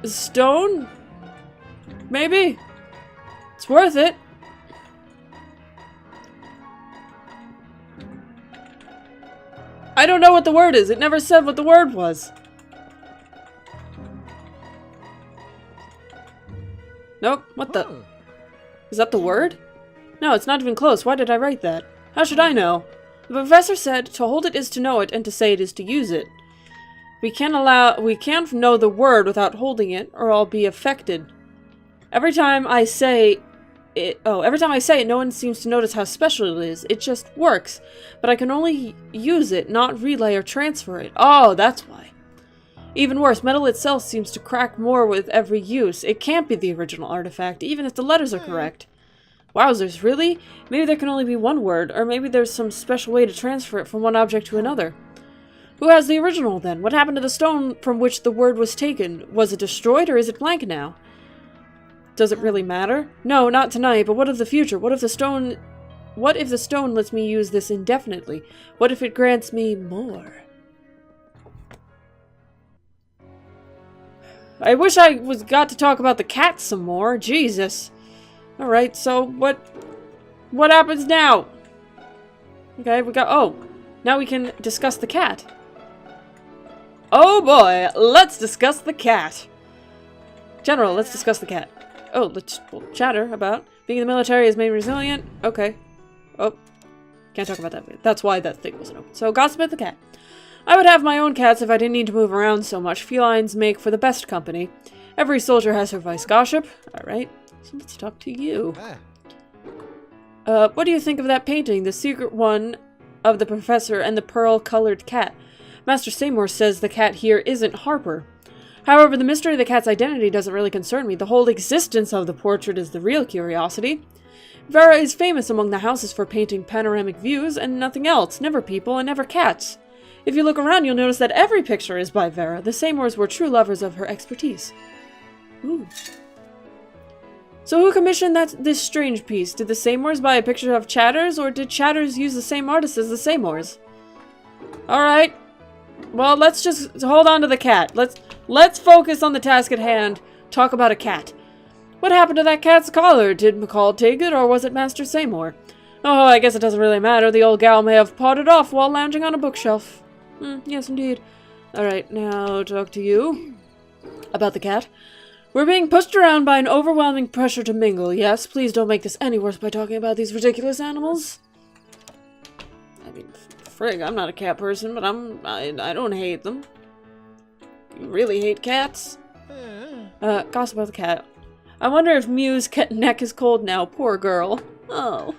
stone? Maybe? It's worth it. I don't know what the word is. It never said what the word was. Nope. What the? Is that the word? No, it's not even close. Why did I write that? How should I know? The professor said, to hold it is to know it, and to say it is to use it. We can't know the word without holding it, or I'll be affected. Every time I say it, no one seems to notice how special it is. It just works. But I can only use it, not relay or transfer it. Oh, that's why. Even worse, metal itself seems to crack more with every use. It can't be the original artifact, even if the letters are correct. Wowzers, really? Maybe there can only be one word, or maybe there's some special way to transfer it from one object to another. Who has the original, then? What happened to the stone from which the word was taken? Was it destroyed, or is it blank now? Does it really matter? No, not tonight, but what of the future? What if the stone lets me use this indefinitely? What if it grants me more? I wish I got to talk about the cat some more. Jesus. Alright, so what happens now? Okay, now we can discuss the cat. Oh boy, let's discuss the cat. General, let's discuss the cat. Oh, we'll chatter about being in the military has made me resilient. Okay. Oh, can't talk about that. That's why that thing wasn't open. So, gossip at the cat. I would have my own cats if I didn't need to move around so much. Felines make for the best company. Every soldier has her vice gossip. Alright, so let's talk to you. What do you think of that painting? The secret one of the professor and the pearl-colored cat. Master Seymour says the cat here isn't Harper. However, the mystery of the cat's identity doesn't really concern me. The whole existence of the portrait is the real curiosity. Vera is famous among the houses for painting panoramic views and nothing else. Never people and never cats. If you look around, you'll notice that every picture is by Vera. The Seymours were true lovers of her expertise. Ooh. So who commissioned this strange piece? Did the Seymours buy a picture of Chatters, or did Chatters use the same artist as the Seymours? Alright. Well, let's just hold on to the cat. Let's focus on the task at hand. Talk about a cat. What happened to that cat's collar? Did McCall take it, or was it Master Seymour? Oh, I guess it doesn't really matter. The old gal may have pawed it off while lounging on a bookshelf. Yes, indeed. Alright, now talk to you. About the cat. We're being pushed around by an overwhelming pressure to mingle. Yes, please don't make this any worse by talking about these ridiculous animals. I mean, frig, I'm not a cat person, but I don't hate them. You really hate cats? Gossip about the cat. I wonder if Mew's neck is cold now. Poor girl. Oh.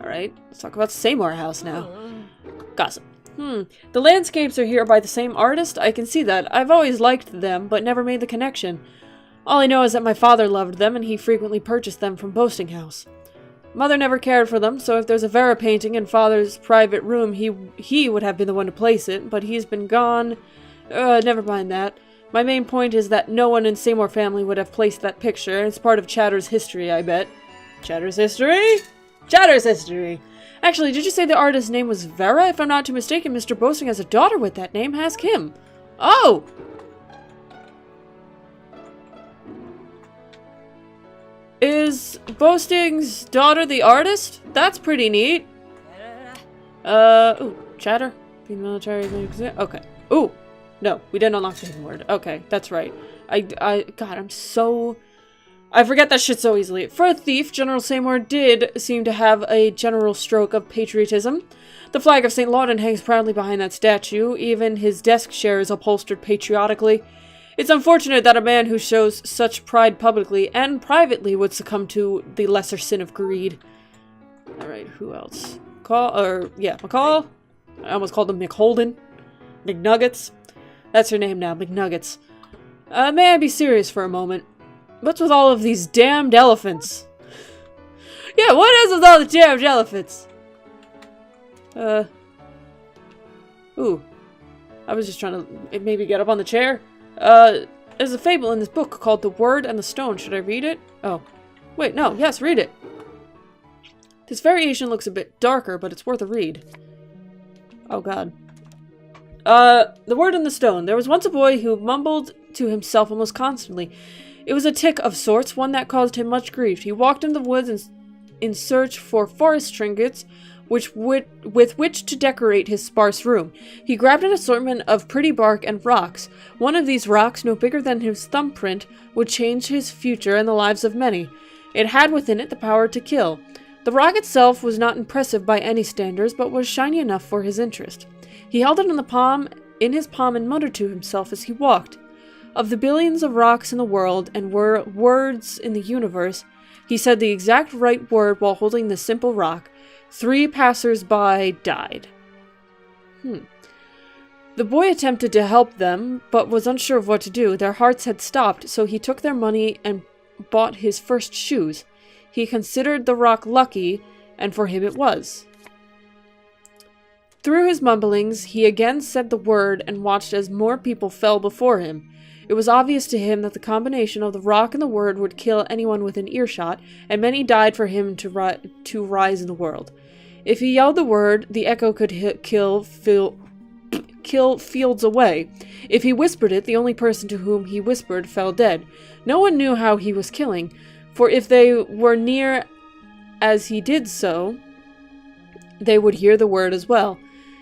Alright, let's talk about Seymour House now. Gossip. The landscapes are here by the same artist? I can see that. I've always liked them, but never made the connection. All I know is that my father loved them, and he frequently purchased them from Boasting House. Mother never cared for them, so if there's a Vera painting in Father's private room, he would have been the one to place it, but he's been gone. Never mind that. My main point is that no one in Seymour family would have placed that picture. It's part of Chatter's history, I bet. Chatter's history? Chatter's history! Actually, did you say the artist's name was Vera? If I'm not too mistaken, Mr. Boasting has a daughter with that name. Ask him. Oh! Is Boasting's daughter the artist? That's pretty neat. Ooh, Chatter? Being military, okay. Ooh! No, we didn't unlock the hidden word. Okay, that's right. God, I forget that shit so easily. For a thief, General Seymour did seem to have a general stroke of patriotism. The flag of St. Laudon hangs proudly behind that statue. Even his desk chair is upholstered patriotically. It's unfortunate that a man who shows such pride publicly and privately would succumb to the lesser sin of greed. Alright, who else? McCall? I almost called him McHolden. McNuggets. That's her name now, McNuggets. May I be serious for a moment? What's with all of these damned elephants? Yeah, what is with all the damned elephants? Ooh. I was just trying to maybe get up on the chair. There's a fable in this book called The Word and the Stone. Should I read it? Oh. Wait, no. Yes, read it. This variation looks a bit darker, but it's worth a read. Oh, God. The Word and the Stone. There was once a boy who mumbled to himself almost constantly. It was a tic of sorts, one that caused him much grief. He walked in the woods in search for forest trinkets with which to decorate his sparse room. He grabbed an assortment of pretty bark and rocks. One of these rocks, no bigger than his thumbprint, would change his future and the lives of many. It had within it the power to kill. The rock itself was not impressive by any standards, but was shiny enough for his interest. He held it in his palm and muttered to himself as he walked. Of the billions of rocks in the world and words in the universe, he said the exact right word while holding the simple rock. 3 passers-by died. The boy attempted to help them, but was unsure of what to do. Their hearts had stopped, so he took their money and bought his first shoes. He considered the rock lucky, and for him it was. Through his mumblings, he again said the word and watched as more people fell before him. It was obvious to him that the combination of the rock and the word would kill anyone within earshot, and many died for him to rise in the world. If he yelled the word, the echo could kill fields away. If he whispered it, the only person to whom he whispered fell dead. No one knew how he was killing, for if they were near as he did so, they would hear the word as well.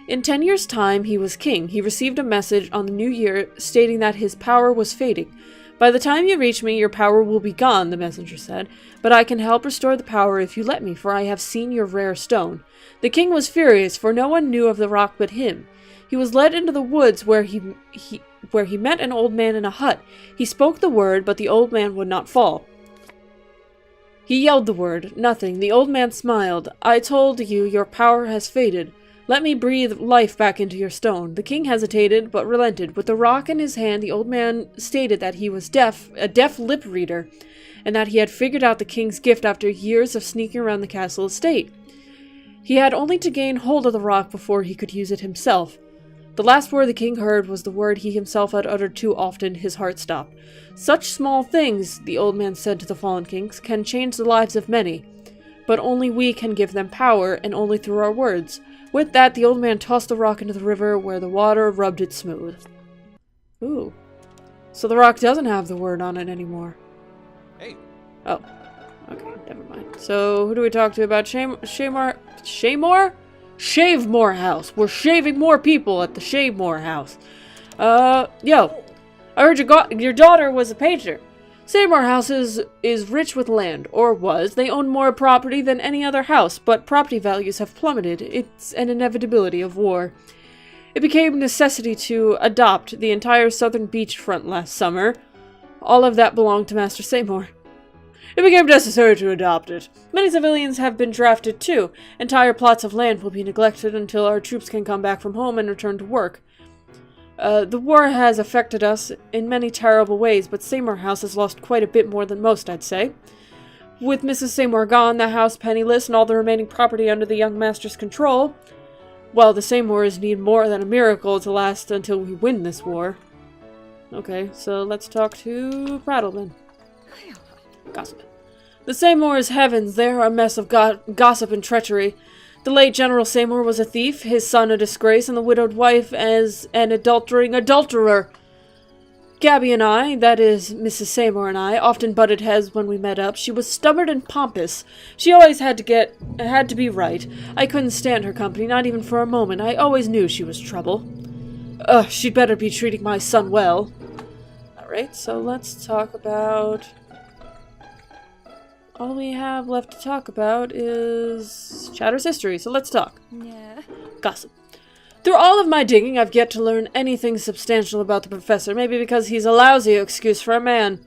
In 10 years' time, he was king. He received a message on the new year stating that his power was fading. "By the time you reach me, your power will be gone," the messenger said. "But I can help restore the power if you let me, for I have seen your rare stone." The king was furious, for no one knew of the rock but him. He was led into the woods where he met an old man in a hut. He spoke the word, but the old man would not fall. He yelled the word. Nothing. The old man smiled. "I told you your power has faded. Let me breathe life back into your stone." The king hesitated, but relented. With the rock in his hand, the old man stated that he was a deaf lip reader, and that he had figured out the king's gift after years of sneaking around the castle estate. He had only to gain hold of the rock before he could use it himself. The last word the king heard was the word he himself had uttered too often. His heart stopped. "Such small things," the old man said to the fallen kings, "can change the lives of many. But only we can give them power, and only through our words." With that, the old man tossed the rock into the river, where the water rubbed it smooth. Ooh. So the rock doesn't have the word on it anymore. Hey. Oh. Okay, never mind. So, who do we talk to about Shavemore House. We're shaving more people at the Shavemore House. Yo. I heard your daughter was a painter. Seymour House is rich with land, or was. They own more property than any other house, but property values have plummeted. It's an inevitability of war. It became a necessity to adopt the entire southern beachfront last summer. All of that belonged to Master Seymour. It became necessary to adopt it. Many civilians have been drafted too. Entire plots of land will be neglected until our troops can come back from home and return to work. The war has affected us in many terrible ways, but Seymour House has lost quite a bit more than most, I'd say. With Mrs. Seymour gone, the house penniless, and all the remaining property under the young master's control, well, the Seymours need more than a miracle to last until we win this war. Okay, so let's talk to Prattle then. Gossip. The Seymours, heavens, they're a mess of gossip and treachery. The late General Seymour was a thief, his son a disgrace, and the widowed wife as an adulterating adulterer. Gabby and I, that is, Mrs. Seymour and I, often butted heads when we met up. She was stubborn and pompous. She always had to be right. I couldn't stand her company, not even for a moment. I always knew she was trouble. She'd better be treating my son well. Alright, so let's talk about... All we have left to talk about is Chatter's history, so let's talk. Yeah. Gossip. Through all of my digging, I've yet to learn anything substantial about the professor, maybe because he's a lousy excuse for a man.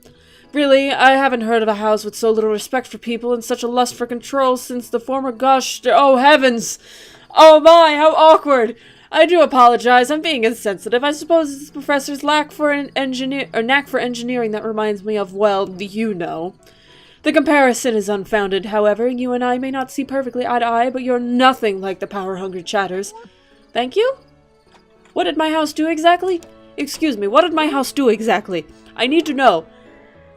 Really, I haven't heard of a house with so little respect for people and such a lust for control since the former oh heavens! Oh my, how awkward! I do apologize, I'm being insensitive. I suppose it's the professor's knack for engineering that reminds me of, well, you know. The comparison is unfounded, however. You and I may not see perfectly eye to eye, but you're nothing like the power-hungry Chatters. Thank you? What did my house do exactly? Excuse me, what did my house do exactly? I need to know.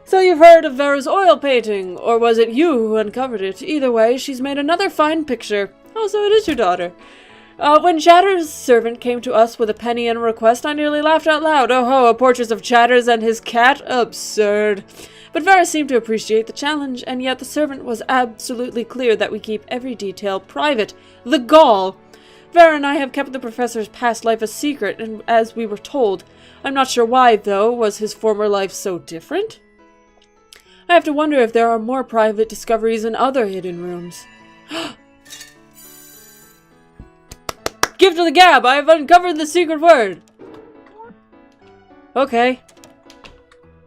So you've heard of Vera's oil painting, or was it you who uncovered it? Either way, she's made another fine picture. Oh, so it is your daughter. When Chatter's servant came to us with a penny and a request, I nearly laughed out loud. Oh ho, a portrait of Chatters and his cat? Absurd. But Vera seemed to appreciate the challenge, and yet the servant was absolutely clear that we keep every detail private. The gall! Vera and I have kept the professor's past life a secret, and as we were told. I'm not sure why, though. Was his former life so different? I have to wonder if there are more private discoveries in other hidden rooms. Gift of the Gab! I have uncovered the secret word! Okay.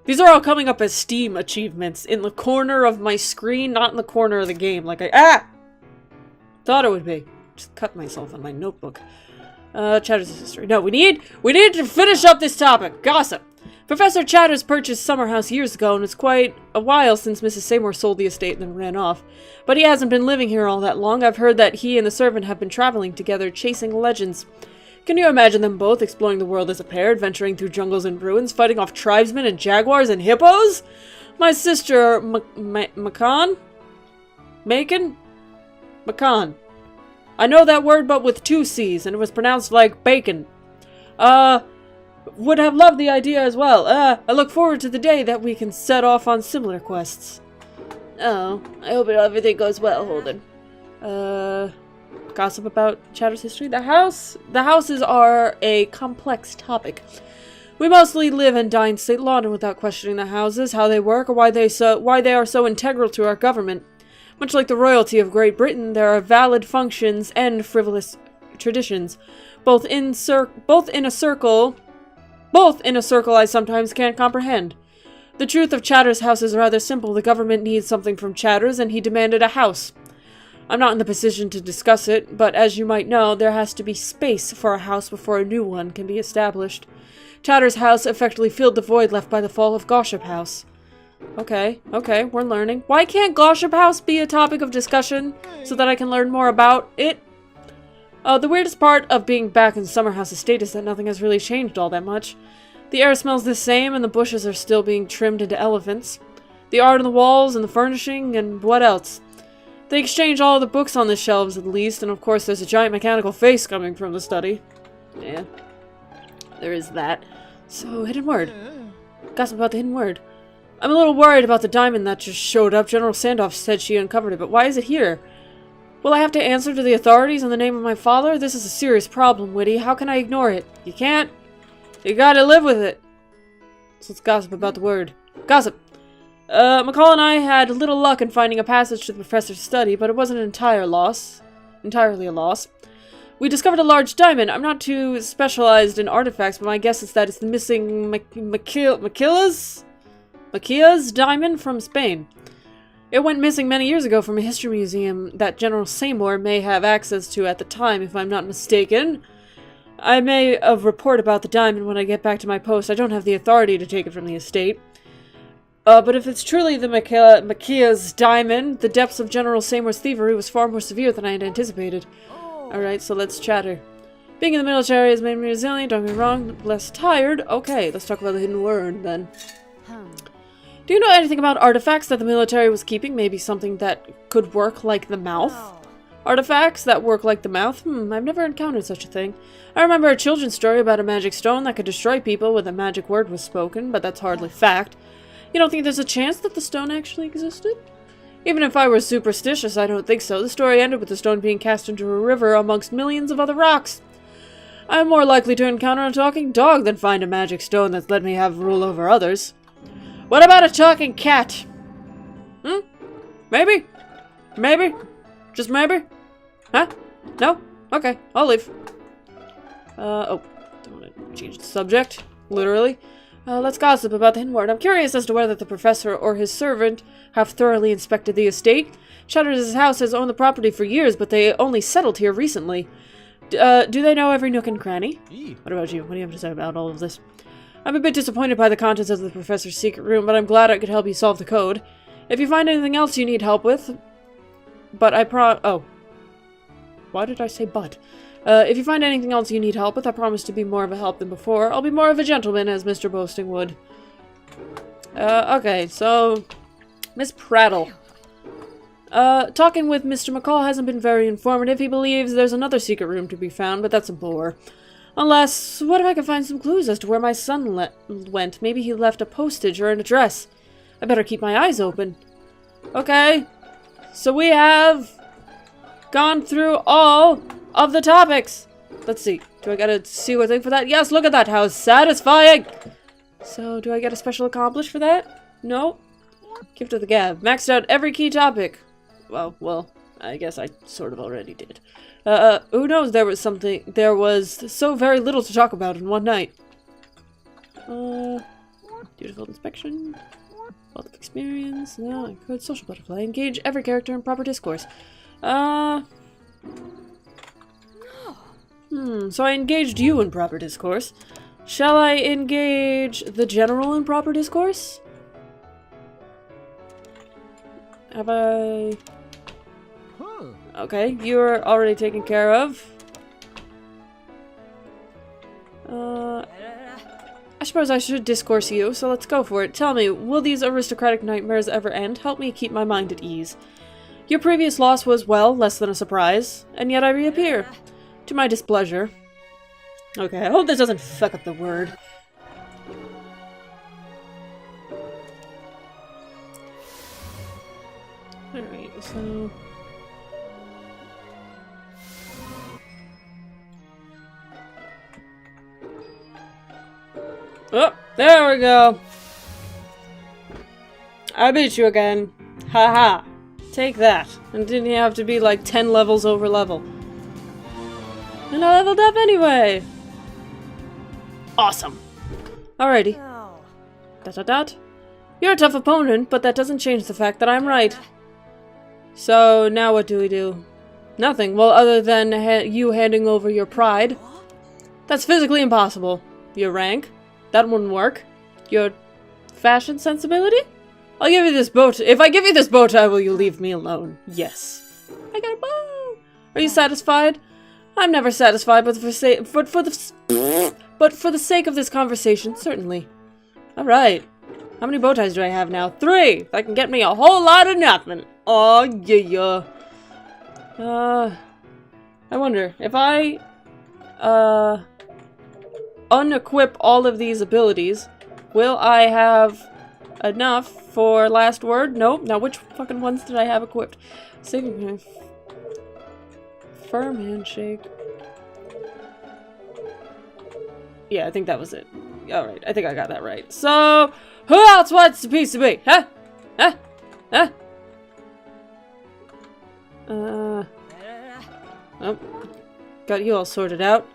These are all coming up as Steam achievements in the corner of my screen, not in the corner of the game, like I thought it would be. Just cut myself on my notebook. Chatter's history. No, we need to finish up this topic. Gossip. Professor Chatters purchased Summer House years ago, and it's quite a while since Mrs. Seymour sold the estate and then ran off. But he hasn't been living here all that long. I've heard that he and the servant have been traveling together, chasing legends. Can you imagine them both exploring the world as a pair, adventuring through jungles and ruins, fighting off tribesmen and jaguars and hippos? My sister, Macan? I know that word, but with 2 C's, and it was pronounced like bacon. Would have loved the idea as well. I look forward to the day that we can set off on similar quests. Oh, I hope everything goes well, Holden. Gossip about Chatter's history? The houses are a complex topic. We mostly live and dine St. London without questioning the houses, how they work, or why they are so integral to our government. Much like the royalty of Great Britain, there are valid functions and frivolous traditions, both in a circle I sometimes can't comprehend. The truth of Chatter's house is rather simple. The government needs something from Chatter's, and he demanded a house. I'm not in the position to discuss it, but as you might know, there has to be space for a house before a new one can be established. Chatter's house effectively filled the void left by the fall of Gossip House. Okay, we're learning. Why can't Gossip House be a topic of discussion so that I can learn more about it? The weirdest part of being back in Summer House Estate is that nothing has really changed all that much. The air smells the same and the bushes are still being trimmed into elephants. The art on the walls and the furnishing and what else? They exchange all the books on the shelves at least, and of course there's a giant mechanical face coming from the study. Yeah, there is that. So, hidden word. Gossip about the hidden word. I'm a little worried about the diamond that just showed up. General Sandoff said she uncovered it, but why is it here? Will I have to answer to the authorities in the name of my father? This is a serious problem, Whitty. How can I ignore it? You can't. You gotta live with it. So let's gossip about the word. Gossip. McCall and I had little luck in finding a passage to the professor's study, but it wasn't entirely a loss. We discovered a large diamond. I'm not too specialized in artifacts, but my guess is that it's the missing Maquia's diamond from Spain. It went missing many years ago from a history museum that General Seymour may have access to at the time, if I'm not mistaken. I may have report about the diamond when I get back to my post. I don't have the authority to take it from the estate. But if it's truly the Maquia's diamond, the depths of General Seymour's thievery was far more severe than I had anticipated. Alright, so let's chatter. Being in the military has made me resilient, don't get me wrong, less tired. Okay, let's talk about the hidden word then. Do you know anything about artifacts that the military was keeping? Maybe something that could work like the mouth? Artifacts that work like the mouth? I've never encountered such a thing. I remember a children's story about a magic stone that could destroy people when a magic word was spoken, but that's hardly fact. You don't think there's a chance that the stone actually existed? Even if I were superstitious, I don't think so. The story ended with the stone being cast into a river amongst millions of other rocks. I'm more likely to encounter a talking dog than find a magic stone that's let me have rule over others. What about a talking cat? Maybe? Maybe? Just maybe? Huh? No? Okay, I'll leave. Don't want to change the subject. Literally. Let's gossip about the hidden word. I'm curious as to whether the professor or his servant have thoroughly inspected the estate. Chatter's house has owned the property for years, but they only settled here recently. Do they know every nook and cranny? What about you? What do you have to say about all of this? I'm a bit disappointed by the contents of the professor's secret room, but I'm glad I could help you solve the code. If you find anything else you need help with... But I oh. Why did I say but? If you find anything else you need help with, I promise to be more of a help than before. I'll be more of a gentleman, as Mr. Boasting would. Okay, so... Miss Prattle. Talking with Mr. McCall hasn't been very informative. He believes there's another secret room to be found, but that's a bore. Unless, what if I can find some clues as to where my son went? Maybe he left a postage or an address. I better keep my eyes open. Okay. So we have gone through all of the topics. Let's see. Do I gotta see a thing for that? Yes, look at that. How satisfying. So, do I get a special accomplish for that? No. Gift of the Gab. Maxed out every key topic. Well, I guess I sort of already did. Who knows, there was so very little to talk about in one night. Beautiful inspection. Wealth of experience. No, I could. Social butterfly. Engage every character in proper discourse. So I engaged you in proper discourse. Shall I engage the general in proper discourse? Have I... Okay, you're already taken care of. I suppose I should discourse you, so let's go for it. Tell me, will these aristocratic nightmares ever end? Help me keep my mind at ease. Your previous loss was, well, less than a surprise, and yet I reappear. To my displeasure. Okay, I hope this doesn't fuck up the word. Alright, so... Oh, there we go. I beat you again. Haha. Take that. And didn't you have to be like 10 levels over level? And I leveled up anyway. Awesome. Alrighty. Dot dot dot. You're a tough opponent, but that doesn't change the fact that I'm right. So now what do we do? Nothing. Well, other than you handing over your pride. That's physically impossible. Your rank? That wouldn't work. Your fashion sensibility? I'll give you this bow tie. If I give you this bow tie, will you leave me alone? Yes. I got a bow. Are you satisfied? I'm never satisfied, but for the sake of this conversation, certainly. All right. How many bow ties do I have now? 3. That can get me a whole lot of nothing. Oh yeah. I wonder if I unequip all of these abilities, will I have enough for last word? Nope. Now which fucking ones did I have equipped? Saving knife. Firm handshake. Yeah, I think that was it. Alright, I think I got that right. So, who else wants a piece of me? Huh? Huh? Huh? Oh, got you all sorted out.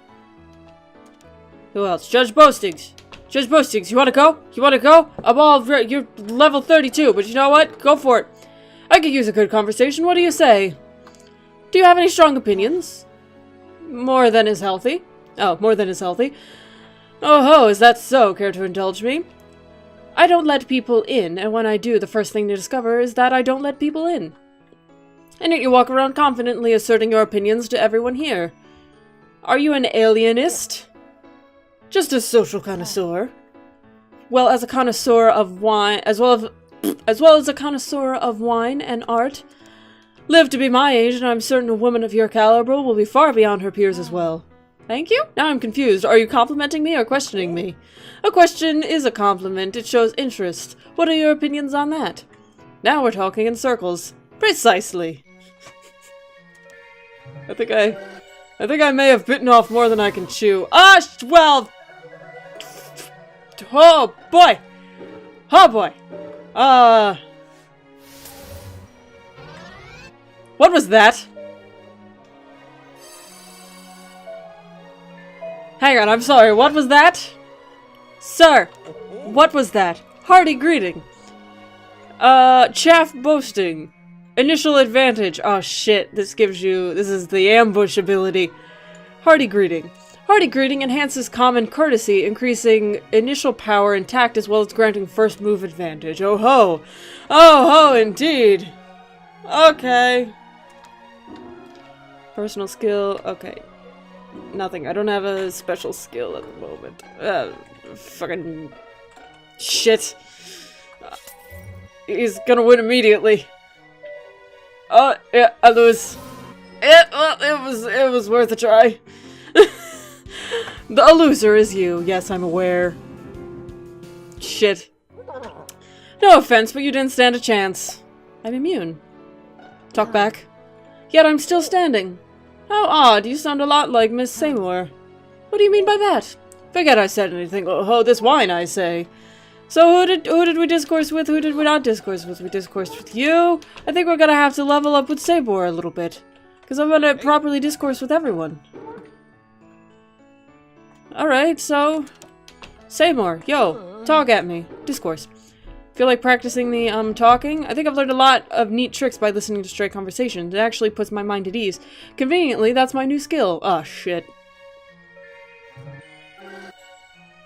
Who else? Judge Boastings. Judge Boastings, you wanna go? You wanna go? You're level 32, but you know what? Go for it. I could use a good conversation. What do you say? Do you have any strong opinions? More than is healthy. Oh, more than is healthy. Oh ho, is that so? Care to indulge me? I don't let people in, and when I do, the first thing to discover is that I don't let people in. And yet you walk around confidently asserting your opinions to everyone here. Are you an alienist? Just a social connoisseur. Well, as a connoisseur of wine, as well as a connoisseur of wine and art, live to be my age, and I'm certain a woman of your caliber will be far beyond her peers as well. Thank you? Now I'm confused. Are you complimenting me or questioning me? A question is a compliment. It shows interest. What are your opinions on that? Now we're talking in circles. Precisely. I think I may have bitten off more than I can chew. Well... Oh, boy! Oh, boy! What was that? Hang on, I'm sorry, what was that? Sir, what was that? Hearty greeting. Chaff boasting. Initial advantage. Oh shit, this is the ambush ability. Hearty greeting. Hearty greeting enhances common courtesy, increasing initial power and tact as well as granting first move advantage. Oh ho! Oh ho, indeed! Okay. Personal skill, okay. Nothing. I don't have a special skill at the moment. Fucking shit. He's gonna win immediately. Yeah, I lose. It was worth a try. The loser is you. Yes, I'm aware. Shit. No offense, but you didn't stand a chance. I'm immune. Talk back. Yet I'm still standing. How odd, you sound a lot like Miss Seymour. What do you mean by that? Forget I said anything. Oh, this wine, I say. So who did we discourse with? Who did we not discourse with? We discoursed with you. I think we're gonna have to level up with Seymour a little bit. Because I'm gonna properly discourse with everyone. Alright, so... Seymour, yo, talk at me. Discourse. Feel like practicing the, talking? I think I've learned a lot of neat tricks by listening to straight conversations. It actually puts my mind at ease. Conveniently, that's my new skill. Oh, shit.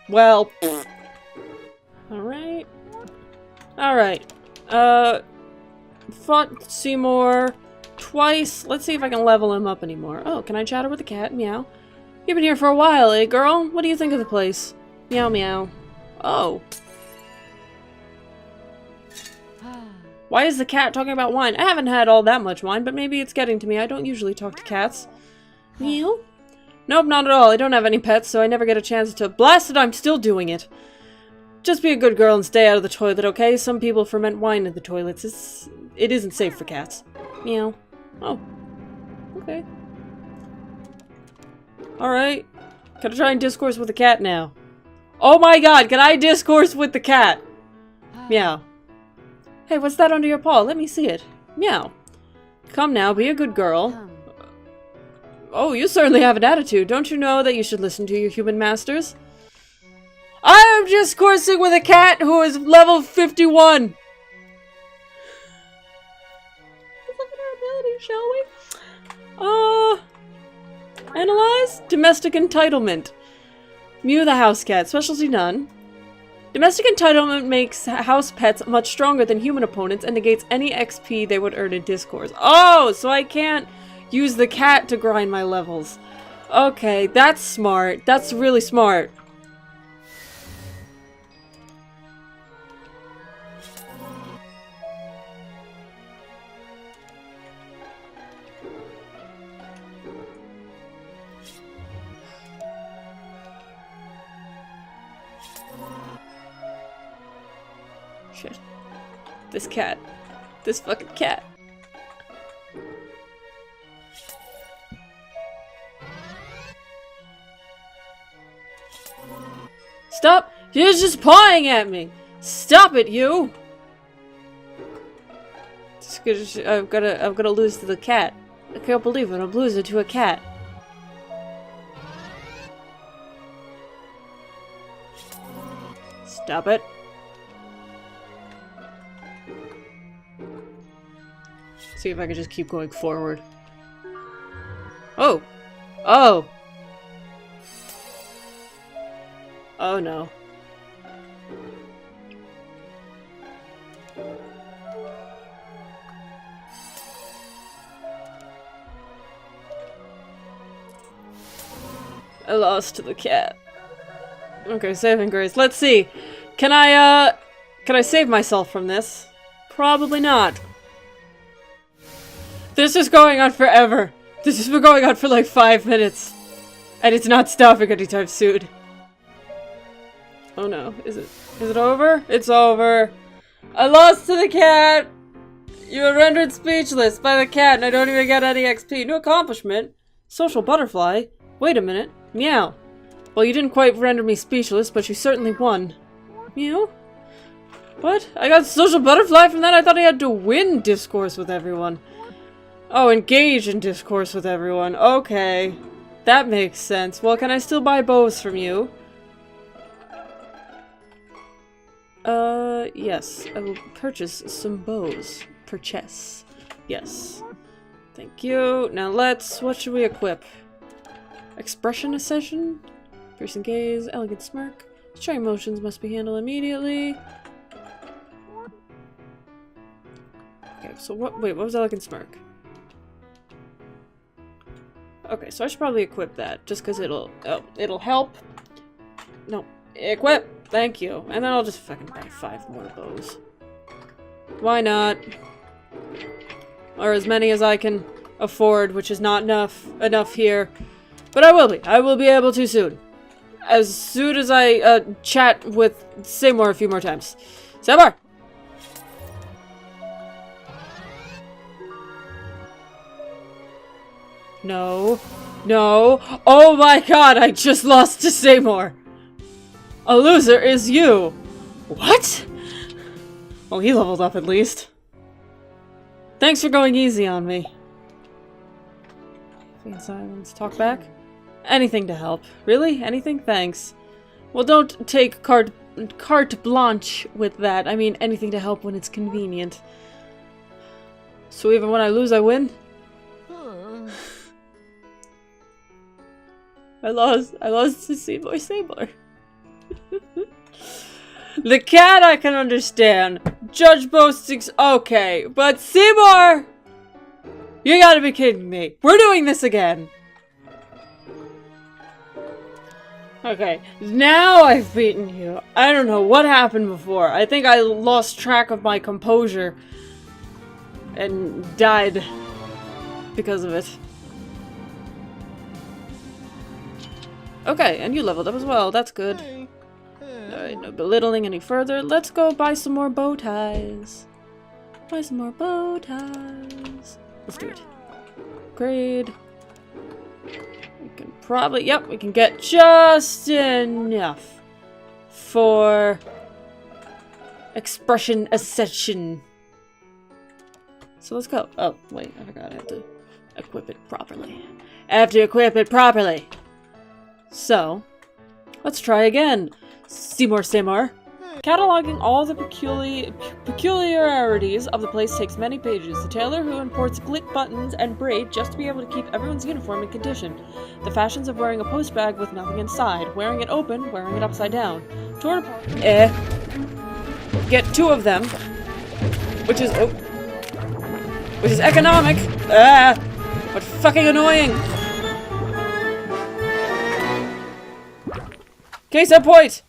Well... Alright. Alright. Fought Seymour twice. Let's see if I can level him up anymore. Oh, can I chatter with the cat? Meow. You've been here for a while, eh, girl? What do you think of the place? Meow meow. Oh. Why is the cat talking about wine? I haven't had all that much wine, but maybe it's getting to me. I don't usually talk to cats. Meow? Nope, not at all. I don't have any pets, so I never get a chance to... Blast it, I'm still doing it! Just be a good girl and stay out of the toilet, okay? Some people ferment wine in the toilets. It isn't safe for cats. Meow. Oh. Okay. Alright. Can I try and discourse with the cat now? Oh my god, can I discourse with the cat? Meow. Hey, what's that under your paw? Let me see it. Meow. Come now, be a good girl. Oh, you certainly have an attitude. Don't you know that you should listen to your human masters? I am discoursing with a cat who is level 51! Let's look at our abilities, shall we? Analyze? Domestic entitlement. Mew the house cat. Specialty none. Domestic entitlement makes house pets much stronger than human opponents and negates any XP they would earn in discourse. Oh, so I can't use the cat to grind my levels. Okay, that's smart. That's really smart. Shit. This cat. This fucking cat. Stop! You're just pawing at me! Stop it, you! I'm gonna lose to the cat. I can't believe it. I'm losing to a cat. Stop it. See if I can just keep going forward. Oh! Oh! Oh no. I lost to the cat. Okay, saving grace. Let's see. Can I save myself from this? Probably not. This is going on forever. This has been going on for like 5 minutes. And it's not stopping anytime soon. Oh no, is it over? It's over. I lost to the cat! You were rendered speechless by the cat and I don't even get any XP. New accomplishment? Social butterfly? Wait a minute. Meow. Well, you didn't quite render me speechless, but you certainly won. Meow? What? I got social butterfly from that? I thought I had to win discourse with everyone. Oh, engage in discourse with everyone. Okay. That makes sense. Well, can I still buy bows from you? Yes. I will purchase some bows. Purchase. Yes. Thank you. Now what should we equip? Expression accession? Piercing gaze, elegant smirk. Stray motions must be handled immediately. Okay, so what was elegant smirk? Okay, so I should probably equip that, just because it'll help. No, equip! Thank you. And then I'll just fucking buy 5 more bows. Why not? or as many as I can afford, which is not enough here. But I will be. I will be able to soon. As soon as I chat with Seymour a few more times. Seymour! No. No. Oh my god, I just lost to Seymour. A loser is you. What? Well, he leveled up at least. Thanks for going easy on me. In silence. Talk back? Anything to help. Really? Anything? Thanks. Well, don't take carte blanche with that. I mean, anything to help when it's convenient. So even when I lose, I win? I lost to Seymour. The cat I can understand. Judge boastings, okay. But Seymour! You gotta be kidding me. We're doing this again. Okay, now I've beaten you. I don't know what happened before. I think I lost track of my composure. And died because of it. Okay, and you leveled up as well. That's good. Alright, no belittling any further. Let's go buy some more bow ties. Buy some more bow ties. Let's do it. Grade. We can probably... Yep, we can get just enough for expression ascension. So let's go. Oh, wait, I forgot I have to equip it properly. I have to equip it properly. So, let's try again. Seymour. Cataloging all the peculiarities of the place takes many pages. The tailor who imports split buttons and braid just to be able to keep everyone's uniform in condition. The fashions of wearing a post bag with nothing inside. Wearing it open, wearing it upside down. Torn apart. Get 2 of them. Which is economic. But fucking annoying. Case in point!